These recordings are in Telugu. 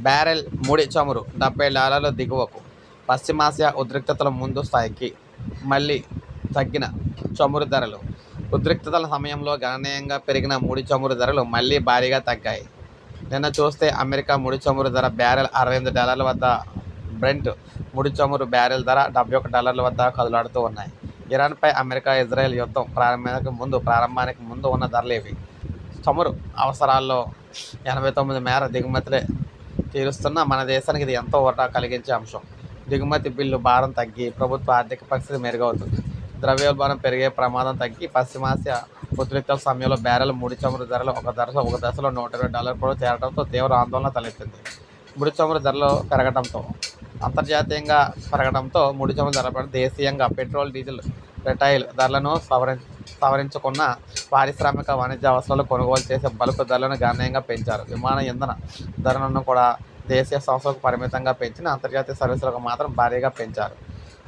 బ్యారెల్ ముడి చమురు $70 దిగువకు. పశ్చిమాసియా ఉద్రిక్తతల ముందు స్థాయికి మళ్లీ తగ్గిన చమురు ధరలు. ఉద్రిక్తతల సమయంలో గణనీయంగా పెరిగిన ముడి చమురు ధరలు మళ్లీ భారీగా తగ్గాయి. నిన్న చూస్తే అమెరికా ముడి చమురు ధర బ్యారెల్ $68 వద్ద, బ్రెంట్ ముడి చమురు బ్యారెల్ ధర $71 వద్ద కదులాడుతూ ఉన్నాయి. ఇరాన్పై అమెరికా ఇజ్రాయెల్ యుద్ధం ప్రారంభానికి ముందు ఉన్న ధరలివి. చమురు అవసరాల్లో 89% మేర దిగుమతులే తీరుస్తున్న మన దేశానికి ఇది ఎంతో ఊరట కలిగించే అంశం. దిగుమతి బిల్లు భారం తగ్గి ప్రభుత్వ ఆర్థిక పరిస్థితి మెరుగవుతుంది. ద్రవ్యోల్బణం పెరిగే ప్రమాదం తగ్గి పశ్చిమాసియా ఉద్రిక్తతల సమయంలో బ్యారెల్ ముడి చమురు ధరలు ఒక దశలో $120 కూడా చేరడంతో తీవ్ర ఆందోళన తలెత్తింది. ముడి చమురు ధరలు అంతర్జాతీయంగా పెరగడంతో ముడి చమురు ధరలపై దేశీయంగా పెట్రోల్, డీజిల్ రిటైల్ ధరలను సవరించుకున్న పారిశ్రామిక, వాణిజ్య అవసరాలు కొనుగోలు చేసే బల్క్ ధరలను గణనీయంగా పెంచారు. విమాన ఇంధన ధరలను కూడా దేశీయ సంస్థలకు పరిమితంగా పెంచిన అంతర్జాతీయ సర్వీసులకు మాత్రం భారీగా పెంచారు.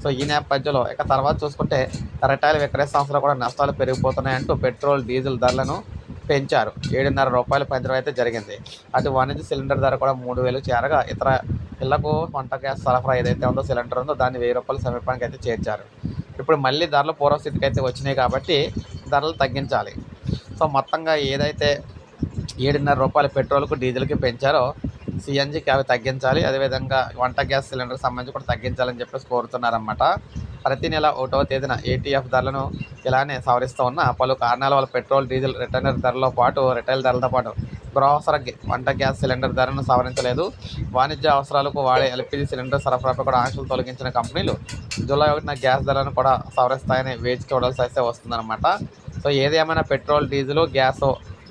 సో ఈ నేపథ్యంలో తర్వాత చూసుకుంటే రిటైల్ విక్రయ సంస్థలు కూడా నష్టాలు పెరిగిపోతున్నాయంటూ పెట్రోల్, డీజిల్ ధరలను పెంచారు. $7.5 పెంచడం అయితే జరిగింది. అటు వాణిజ్య సిలిండర్ ధర కూడా 3,000 చేరగా ఇతర ఇళ్లకు వంట గ్యాస్ సరఫరా ఏదైతే ఉందో సిలిండర్ ఉందో దాన్ని $1,000 సమీపానికి అయితే చేర్చారు. ఇప్పుడు మళ్ళీ ధరలు పూర్వస్థితికి అయితే వచ్చినాయి కాబట్టి ధరలు తగ్గించాలి. సో మొత్తంగా ఏదైతే $7.5 పెట్రోల్కు, డీజిల్కి పెంచారో సిఎన్జికి అవి తగ్గించాలి. అదేవిధంగా వంట గ్యాస్ సిలిండర్కి సంబంధించి కూడా తగ్గించాలని చెప్పేసి కోరుతున్నారన్నమాట. ప్రతి నెల 1వ తేదీన ఏటీఎఫ్ ధరలను ఇలానే సవరిస్తూ ఉన్న పలు కారణాల వల్ల పెట్రోల్, డీజిల్ రిటైల్ ధరలతో పాటు గృహవసర వంట గ్యాస్ సిలిండర్ ధరను సవరించలేదు. వాణిజ్య అవసరాలకు వాడే ఎల్పీజీ సిలిండర్ సరఫరాపై కూడా ఆంక్షలు తొలగించిన కంపెనీలు జూలై 1న గ్యాస్ ధరలను కూడా సవరిస్తాయని వేచి చూడాల్సి అయితే వస్తుందన్నమాట. సో ఏది ఏమైనా పెట్రోల్, డీజిల్, గ్యాస్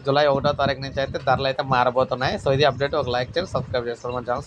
జూలై 1వ తారీఖు నుంచి అయితే ధరలు అయితే మారబోతున్నాయి. సో ఇది అప్డేట్. ఒక లైక్ చేయండి, సబ్స్క్రైబ్ చేసుకోండి మన ఛానల్.